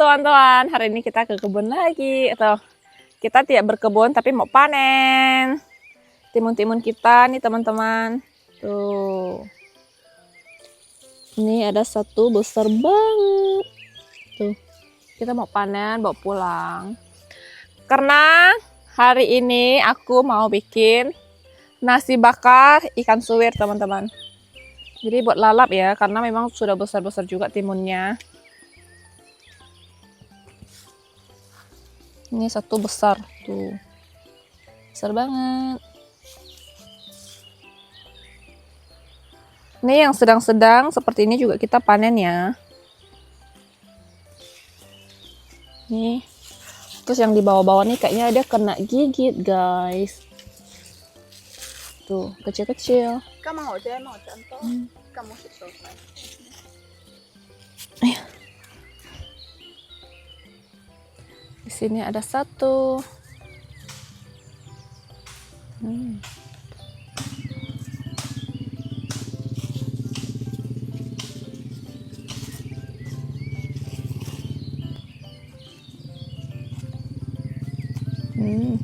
teman-teman, hari ini kita ke kebun lagi. Atau kita tidak berkebun tapi mau panen timun-timun kita nih teman-teman. Tuh. Ini ada satu besar banget. Tuh. Kita mau panen, bawa pulang. Karena hari ini aku mau bikin nasi bakar ikan suwir teman-teman. Jadi buat lalap ya, karena memang sudah besar-besar juga timunnya. Ini satu besar tuh, besar banget. Ini yang sedang-sedang seperti ini juga kita panen ya. Nih, terus yang di bawah-bawah nih kayaknya ada kena gigit guys. Tuh kecil-kecil. Di sini ada satu.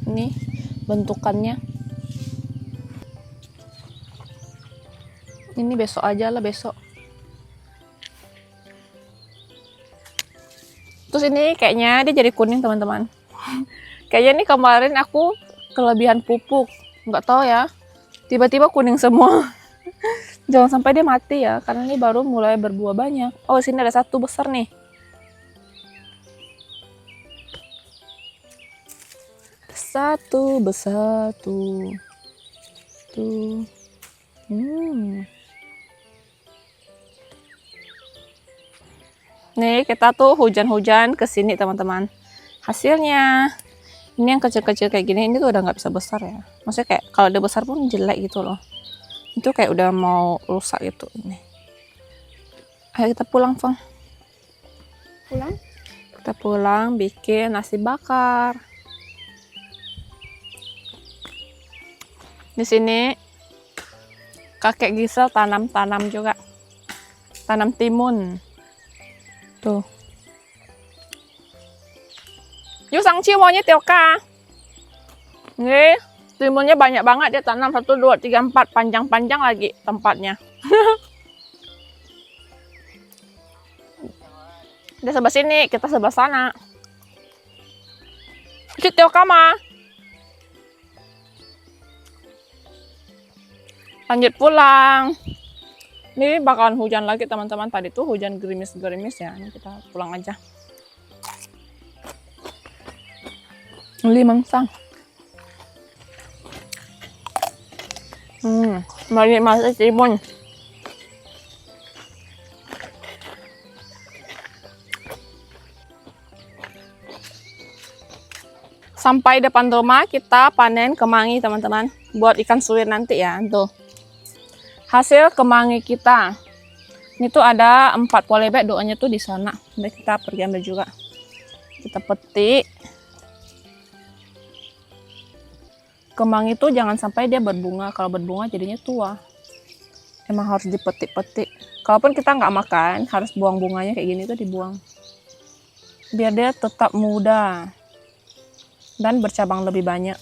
Ini bentukannya. Ini besok aja lah, besok. Terus ini kayaknya dia jadi kuning teman-teman. Kayaknya ini kemarin aku kelebihan pupuk, nggak tahu ya. Tiba-tiba kuning semua. Jangan sampai dia mati ya, karena ini baru mulai berbuah banyak. Oh, sini ada satu besar nih. Satu besar tuh. Tuh. Nih kita tuh hujan-hujan kesini teman-teman. Hasilnya ini yang kecil-kecil kayak gini, ini tuh udah nggak bisa besar ya. Maksudnya kayak kalau udah besar pun jelek gitu loh. Itu kayak udah mau rusak gitu. Ini. Ayo kita pulang, Fong. Pulang? Kita pulang bikin nasi bakar. Di sini kakek Gisel tanam-tanam juga. Tanam timun. Tuh. Yuk Sangci maunya Tioka. Nih, timunnya banyak banget dia tanam 1 2 3 4 panjang-panjang lagi tempatnya. Dia sebelah sini, kita sebelah sana. Yuk Tioka mah. Lanjut pulang. Ini bakalan hujan lagi teman-teman. Tadi tuh hujan gerimis-gerimis ya. Ini kita pulang aja. Limangsang. Mari masuk timun. Sampai depan rumah kita panen kemangi teman-teman. Buat ikan suwir nanti ya. Tuh. Hasil kemangi kita. Ini tuh ada 4 polybag, doanya tuh di sana. Nanti kita pergi ambil juga. Kita petik. Kemangi tuh jangan sampai dia berbunga. Kalau berbunga jadinya tua. Emang harus dipetik-petik. Kalaupun kita nggak makan, harus buang bunganya kayak gini tuh dibuang. Biar dia tetap muda. Dan bercabang lebih banyak.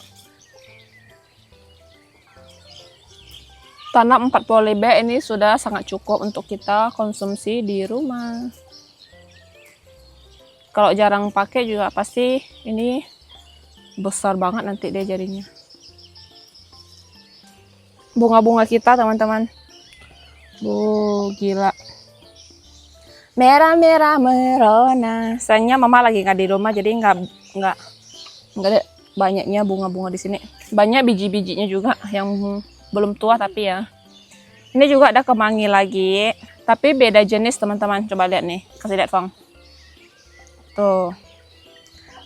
Tanam 4 polybag ini sudah sangat cukup untuk kita konsumsi di rumah. Kalau jarang pakai juga pasti ini besar banget nanti dia jadinya. Bunga-bunga kita teman-teman. Gila. Merah-merah merona. Sayangnya mama lagi nggak di rumah jadi nggak ada banyaknya bunga-bunga di sini. Banyak biji-bijinya juga yang belum tua tapi ya. Ini juga ada kemangi lagi, tapi beda jenis teman-teman. Coba lihat nih, kasih lihat Fong. Tuh.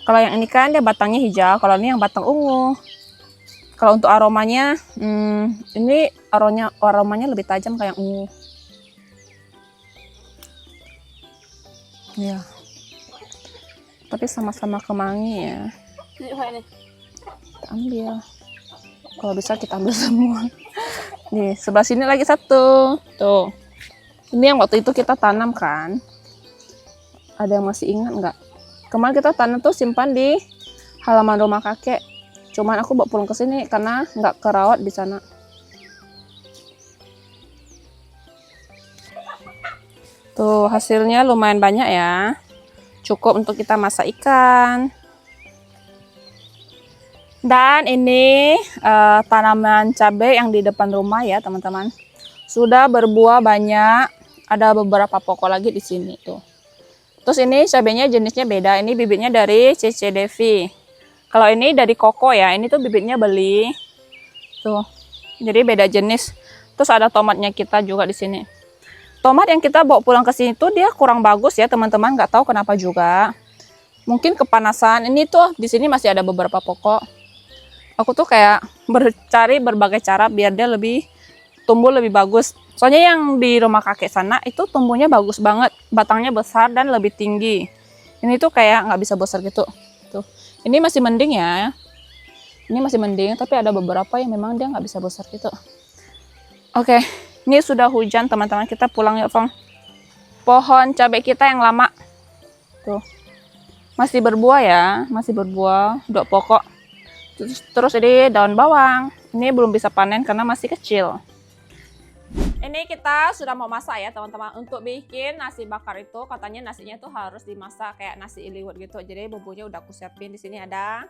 Kalau yang ini kan dia batangnya hijau, kalau ini yang batang ungu. Kalau untuk aromanya, ini aromanya lebih tajam kayak ungu. Ya. Tapi sama-sama kemangi ya. Kita ambil. Kalau bisa kita ambil semua. Nih, sebelah sini lagi satu. Tuh. Ini yang waktu itu kita tanam kan. Ada yang masih ingat nggak? Kemarin kita tanam tuh simpan di halaman rumah kakek. Cuman aku bawa pulang ke sini karena nggak kerawat di sana. Tuh hasilnya lumayan banyak ya. Cukup untuk kita masak ikan. Dan ini tanaman cabai yang di depan rumah ya teman-teman. Sudah berbuah banyak. Ada beberapa pokok lagi di sini tuh. Terus ini cabainya jenisnya beda. Ini bibitnya dari CC Devi. Kalau ini dari Koko ya. Ini tuh bibitnya beli. Tuh. Jadi beda jenis. Terus ada tomatnya kita juga di sini. Tomat yang kita bawa pulang ke sini tuh dia kurang bagus ya teman-teman. Nggak tahu kenapa juga. Mungkin kepanasan. Ini tuh di sini masih ada beberapa pokok. Aku tuh kayak cari berbagai cara biar dia lebih tumbuh lebih bagus. Soalnya yang di rumah kakek sana itu tumbuhnya bagus banget, batangnya besar dan lebih tinggi. Ini tuh kayak nggak bisa besar gitu. Tuh, ini masih mending ya. Ini masih mending, tapi ada beberapa yang memang dia nggak bisa besar gitu. Oke, ini sudah hujan teman-teman. Kita pulang yuk, Fong. Pohon cabai kita yang lama, tuh masih berbuah ya, masih berbuah, 2 pokok. Terus ini daun bawang. Ini belum bisa panen karena masih kecil. Ini kita sudah mau masak ya teman-teman. Untuk bikin nasi bakar itu katanya nasinya itu harus dimasak kayak nasi liwet gitu. Jadi bumbunya udah aku siapin. Di sini ada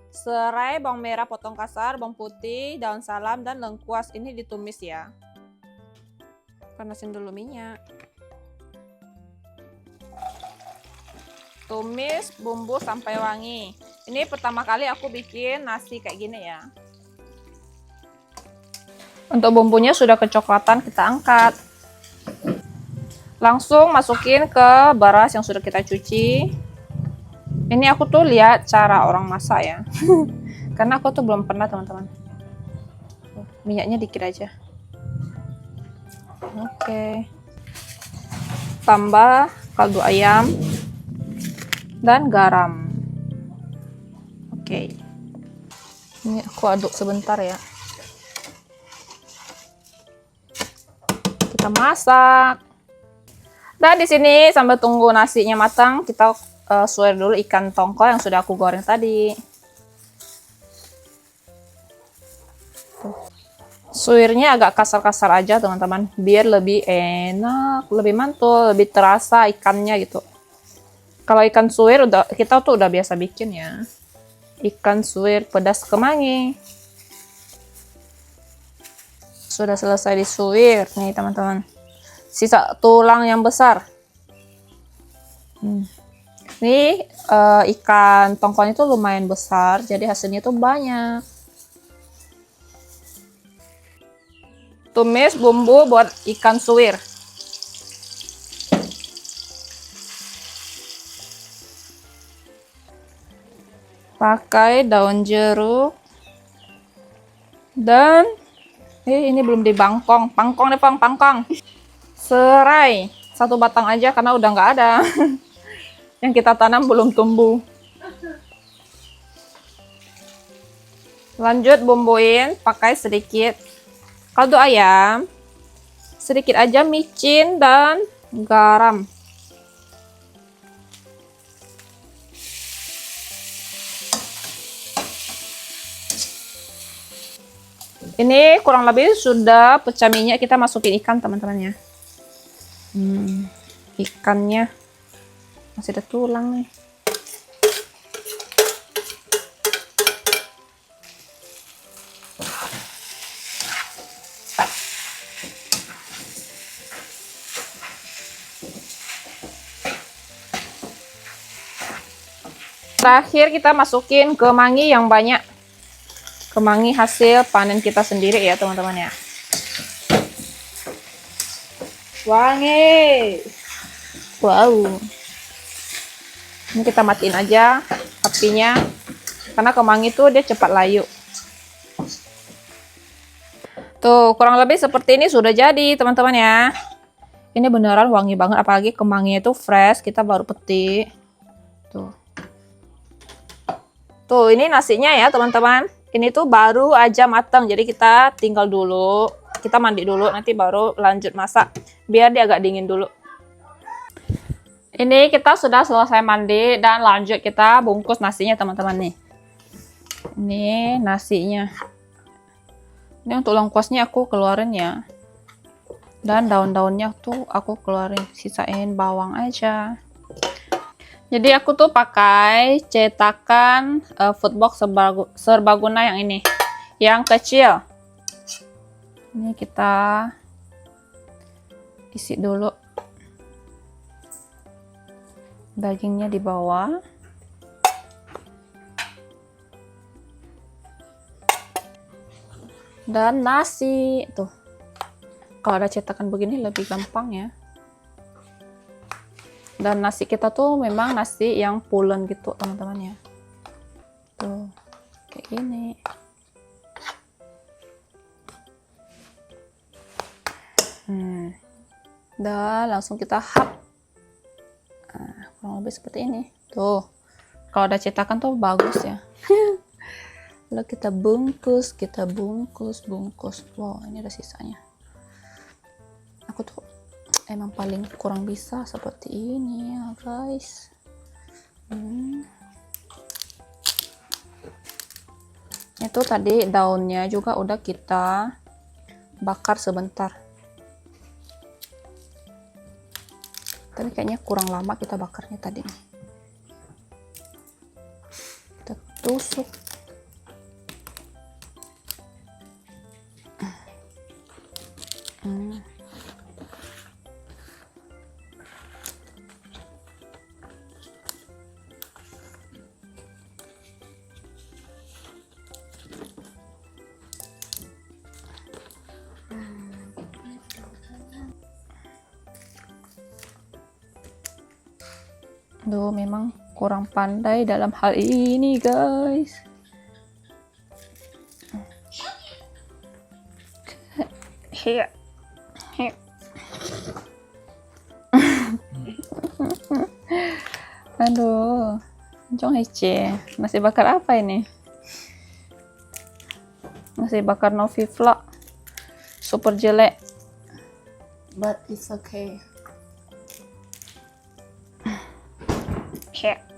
serai, bawang merah potong kasar, bawang putih, daun salam dan lengkuas. Ini ditumis ya. Panasin dulu minyak. Tumis bumbu sampai wangi. Ini pertama kali aku bikin nasi kayak gini ya. Untuk bumbunya sudah kecoklatan, kita angkat. Langsung masukin ke beras yang sudah kita cuci. Ini aku tuh lihat cara orang masak ya. Karena aku tuh belum pernah teman-teman. Minyaknya dikit aja. Oke. Tambah kaldu ayam dan garam. Oke. Ini aku aduk sebentar ya. Kita masak. Dan di sini sambil tunggu nasinya matang, kita suir dulu ikan tongkol yang sudah aku goreng tadi. Suirnya agak kasar-kasar aja teman-teman, biar lebih enak, lebih mantul, lebih terasa ikannya gitu. Kalau ikan suir kita tuh udah biasa bikin ya. Ikan suir pedas kemangi. Sudah selesai disuir nih teman-teman. Sisa tulang yang besar. Ini ikan tongkolnya itu lumayan besar, jadi hasilnya tuh banyak. Tumis bumbu buat ikan suir. Pakai daun jeruk dan ini belum dibangkong, pangkong deh Bang, pangkong. Serai 1 batang aja karena udah nggak ada. Yang kita tanam belum tumbuh. Lanjut bumbuin pakai sedikit kaldu ayam, sedikit aja micin dan garam. Ini kurang lebih sudah pecah minyak, kita masukin ikan teman-teman ya. Ikannya masih ada tulang nih. Terakhir kita masukin kemangi yang banyak. Kemangi hasil panen kita sendiri ya teman-teman ya. Wangi. Wow. Ini kita matiin aja apinya. Karena kemangi tuh dia cepat layu. Tuh kurang lebih seperti ini sudah jadi teman-teman ya. Ini beneran wangi banget, apalagi kemanginya itu fresh, kita baru petik. Tuh. Tuh ini nasinya ya teman-teman. Ini tuh baru aja matang, jadi kita tinggal dulu, kita mandi dulu, nanti baru lanjut masak, biar dia agak dingin dulu. Ini kita sudah selesai mandi dan lanjut kita bungkus nasinya teman-teman nih. Ini nasinya. Ini untuk lengkuasnya aku keluarin ya. Dan daun-daunnya tuh aku keluarin, sisain bawang aja. Jadi aku tuh pakai cetakan foodbox serbaguna yang ini, yang kecil. Ini kita isi dulu dagingnya di bawah. Dan nasi tuh. Kalau ada cetakan begini lebih gampang ya. Dan nasi kita tuh memang nasi yang pulen gitu teman-teman ya. Tuh, kayak gini. Dan langsung kita hap. Nah, kurang lebih seperti ini. Tuh, kalau ada cetakan tuh bagus ya. Lalu kita bungkus, bungkus. Wow, ini ada sisanya. Aku tuh emang paling kurang bisa seperti ini ya guys. Itu tadi daunnya juga udah kita bakar sebentar. Tapi kayaknya kurang lama kita bakarnya tadi. Kita tusuk. Duh, memang kurang pandai dalam hal ini, guys. Here. Aduh, Jong Hece, masih bakar apa ini? Masih bakar Novi Vlog, super jelek. But it's okay.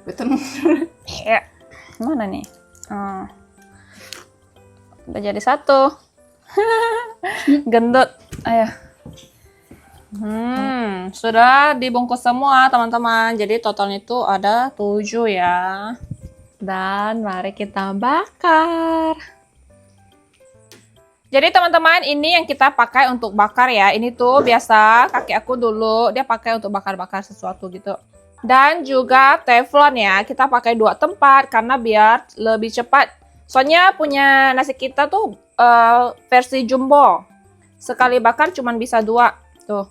Betul. Mana nih? Udah jadi satu. Gendut. Ayo. Sudah dibungkus semua teman-teman. Jadi totalnya itu ada 7 ya. Dan mari kita bakar. Jadi teman-teman, ini yang kita pakai untuk bakar ya. Ini tuh biasa kakek aku dulu dia pakai untuk bakar-bakar sesuatu gitu. Dan juga teflon ya, kita pakai 2 tempat karena biar lebih cepat. Soalnya punya nasi kita tuh versi jumbo. Sekali bakar cuman bisa 2. Tuh.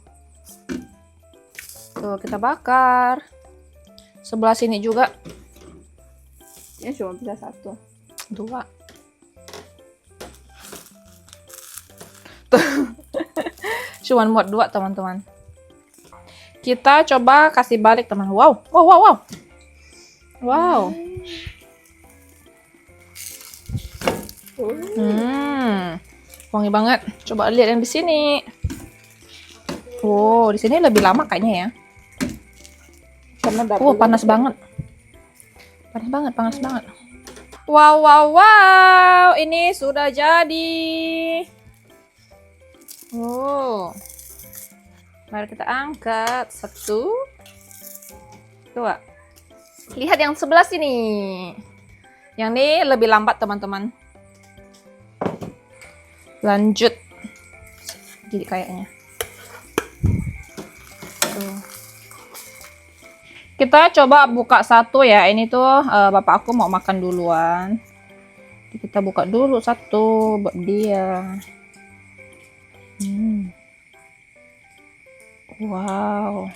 Tuh, kita bakar. Sebelah sini juga. Ya cuma bisa 1. 2. Cuman muat 2 teman-teman. Kita coba kasih balik teman. Wow. Wangi banget. Coba lihat yang di sini. Wow, di sini lebih lama kayaknya ya. Karena Panas banget. Panas banget. Wow. Ini sudah jadi. Wow. Mari kita angkat. 1, 2. Lihat yang sebelah sini. Yang ini lebih lambat teman-teman. Lanjut. Jadi kayaknya. Tuh. Kita coba buka 1 ya. Ini tuh bapak aku mau makan duluan. Jadi kita buka dulu 1 buat dia. Wow.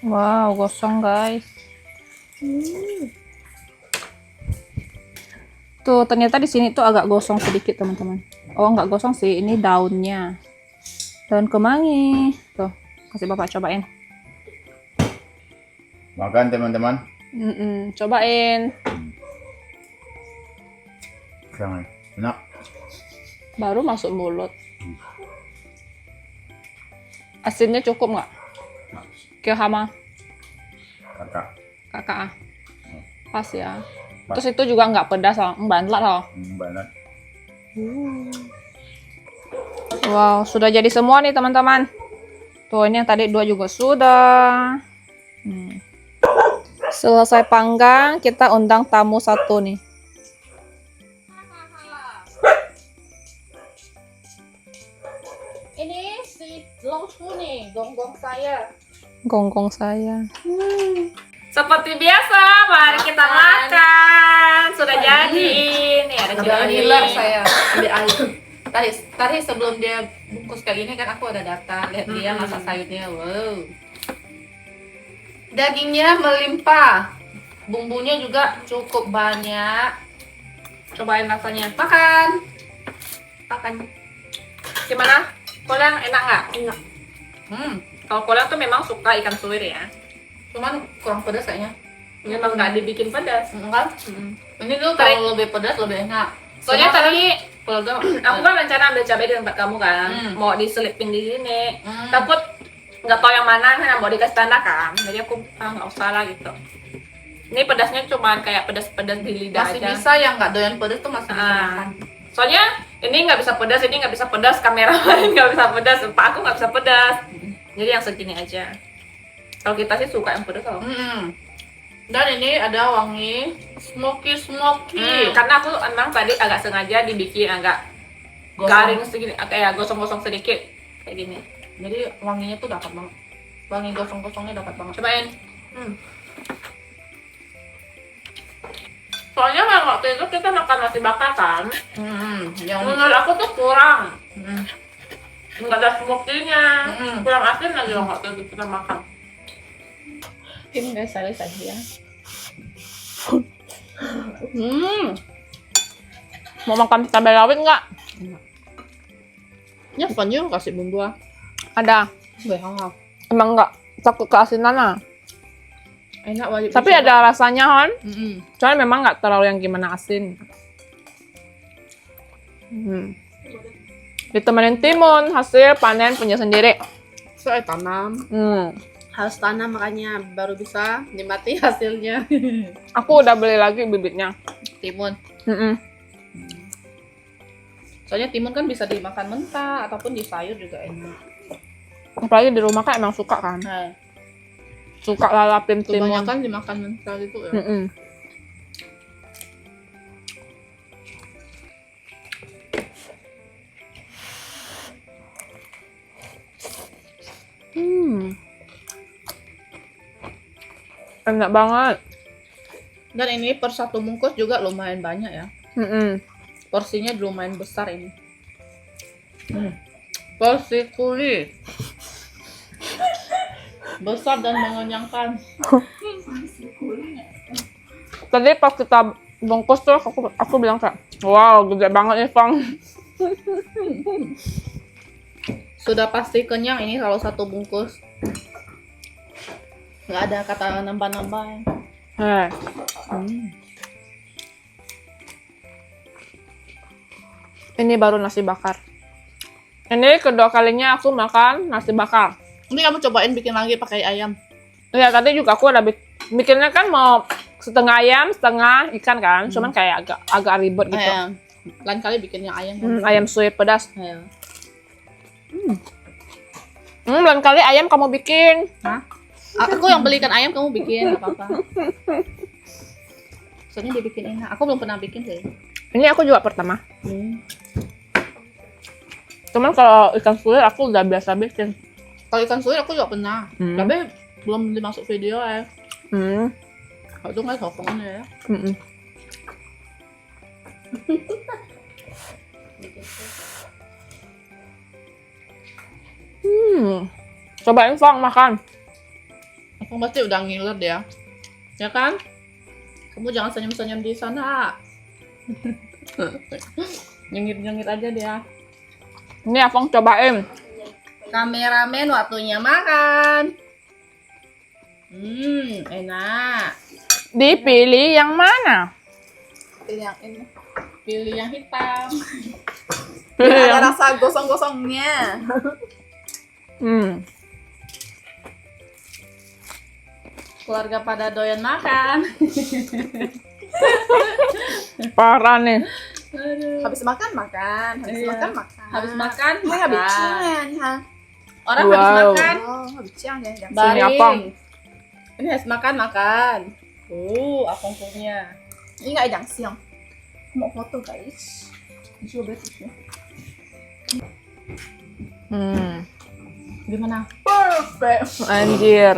Wow, gosong guys. Tuh, ternyata di sini tuh agak gosong sedikit teman-teman. Oh, nggak gosong sih, ini daunnya. Daun kemangi. Tuh, kasih bapak cobain. Makan teman-teman. Cobain. Jangan. Enak. Baru masuk mulut. Asinnya cukup nggak? Kyo hama Kakak. kakak ah. Pas ya. Terus itu juga nggak pedas loh, banget loh. Banget. Wow, sudah jadi semua nih teman-teman. Tuh ini yang tadi 2 juga sudah. Selesai panggang, kita undang tamu 1 nih. Ini si Longshu nih, gonggong saya. Gonggong saya. Seperti biasa, mari kita makan. Sudah jadi. Nih ada Gila saya ambil air. Tadi sebelum dia bungkus kayak gini kan aku ada data. Lihat dia masak sayurnya. Wow. Dagingnya melimpah. Bumbunya juga cukup banyak. Cobain rasanya. Makan. Makan. Gimana? Kolang enak nggak? Enak. Kalau kolang tuh memang suka ikan suwir ya. Cuman kurang pedas kayaknya. Memang nggak dibikin pedas. Enggak. Ini tuh Kering. kalau lebih pedas lebih enak. Soalnya Cuma tadi kalau enggak aku kan rencana ambil cabai di tempat kamu kan, mau diselipin di sini. Takut nggak tahu yang mana kan mau dikasih tanda kan. Jadi aku nggak usah lah gitu. Ini pedasnya cuma kayak pedas-pedas di lidah masih aja. bisa yang nggak doyan pedas tuh masih bisa makan. Soalnya ini nggak bisa pedas, ini nggak bisa pedas, kameramen nggak bisa pedas, Pak aku nggak bisa pedas. Jadi yang segini aja. Kalau kita sih suka yang pedas loh. Dan ini ada wangi smoky. Karena aku emang tadi agak sengaja dibikin agak Gosong. garing sedikit, kayak gosong-gosong sedikit kayak gini. Jadi wanginya tuh dapat banget. Wangi gosong-gosongnya dapat banget. Cobain. Soalnya kan waktu itu kita makan nasi bakar kan, Yang menurut aku tuh kurang. Nggak ada smoky-nya, kurang asin lagi loh waktu itu kita makan. ini guys saya saja ya. Mau makan cabai rawit nggak? Ya Fanny kasih bumbu ah. Ada. Gue hangat. Emang nggak takut keasinan lah. Enak wajib. Tapi dicoba. ada rasanya kan. Mm-mm. Soalnya memang nggak terlalu yang gimana asin. Ditemenin timun, hasil panen punya sendiri. Saya tanam. Harus tanam makanya baru bisa nikmati hasilnya. Aku udah beli lagi bibitnya. Timun. Soalnya timun kan bisa dimakan mentah ataupun di sayur juga enak. Apalagi di rumah kan emang suka kan. Nah, Suka lalapin timun. kebanyakan dimakan mentah gitu ya. Enak banget. Dan ini per 1 bungkus juga lumayan banyak ya. Porsinya lumayan besar ini. Porsi kulit. Besar dan mengenyangkan. Tadi pas kita bungkus tuh aku bilang kayak, wow gede banget nih Fang. Sudah pasti kenyang ini kalau 1 bungkus. Nggak ada kata nambah-nambah. Ini baru nasi bakar. Ini kedua kalinya aku makan nasi bakar. Ini kamu cobain bikin lagi pakai ayam. Ya tadi juga aku ada bikinnya kan mau setengah ayam, setengah ikan kan. Cuman kayak agak ribet gitu. Lain kali bikin yang ayam. Ayam suwir pedas. Ayo. Lain kali ayam kamu bikin. Hah? Aku yang belikan ayam kamu bikin, nggak apa-apa. Soalnya dibikin enak. Aku belum pernah bikin sih. Ini aku juga pertama. Cuman kalau ikan suwir aku udah biasa bikin. Kalau ikan suwir aku juga pernah. Tapi belum dimasuk video ya. Kalau itu nggak sokongan ya. Cobain Fang makan. Aku pasti udah ngiler dia. Ya kan? Kamu jangan senyum-senyum di sana. Nyengir-nyengir aja dia. Ini Afang cobain. Kameramen waktunya makan. Enak. Dipilih yang mana? Pilih yang ini. Pilih yang hitam. Iya. Ada rasa gosong-gosongnya. Keluarga pada doyan makan. Parah nih. Habis makan makan, habis Iya. makan makan. Habis makan, Hai habis makan. cian ha. Orang Wow. habis makan, Oh, habis cian ya. Yang Ba- Ini apang. baring. Ini habis makan, makan. Apang punya. ini enggak yang siang. Mau foto guys. Coba tisu. Gimana? Perfect. Anjir.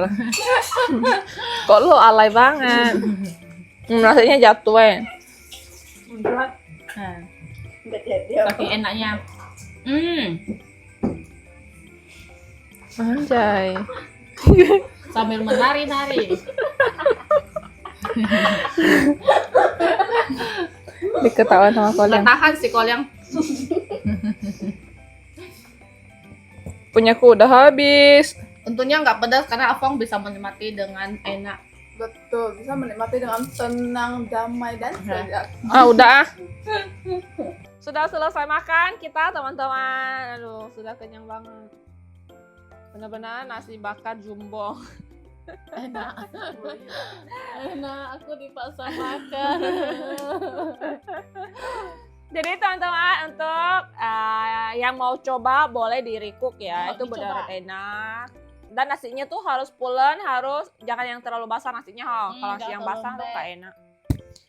Kok lu alay banget? Rasanya jatuh ya. Berat. Nah, Enggak dia. saking enaknya. Anjay. Sambil menari-nari. Diketawain sama Nggak kalian. tahan si Kolyang. Punyaku udah habis. Untungnya nggak pedas karena Afong bisa menikmati dengan enak. Betul, bisa menikmati dengan tenang, damai dan sedap. Ah, udah ah. Sudah selesai makan kita teman-teman. Aduh, sudah kenyang banget. Benar-benar nasi bakar jumbo. Enak. Enak, aku dipaksa makan. Jadi teman-teman untuk yang mau coba boleh di recook ya. Mau Itu dicoba. benar enak. Dan nasinya tuh harus pulen, harus jangan yang terlalu basah nasinya. Kalau nasi nggak yang basah tuh terlalu nggak enak.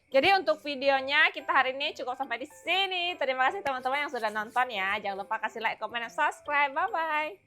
Jadi untuk videonya kita hari ini cukup sampai di sini. Terima kasih teman-teman yang sudah nonton ya. Jangan lupa kasih like, comment, dan subscribe. Bye-bye.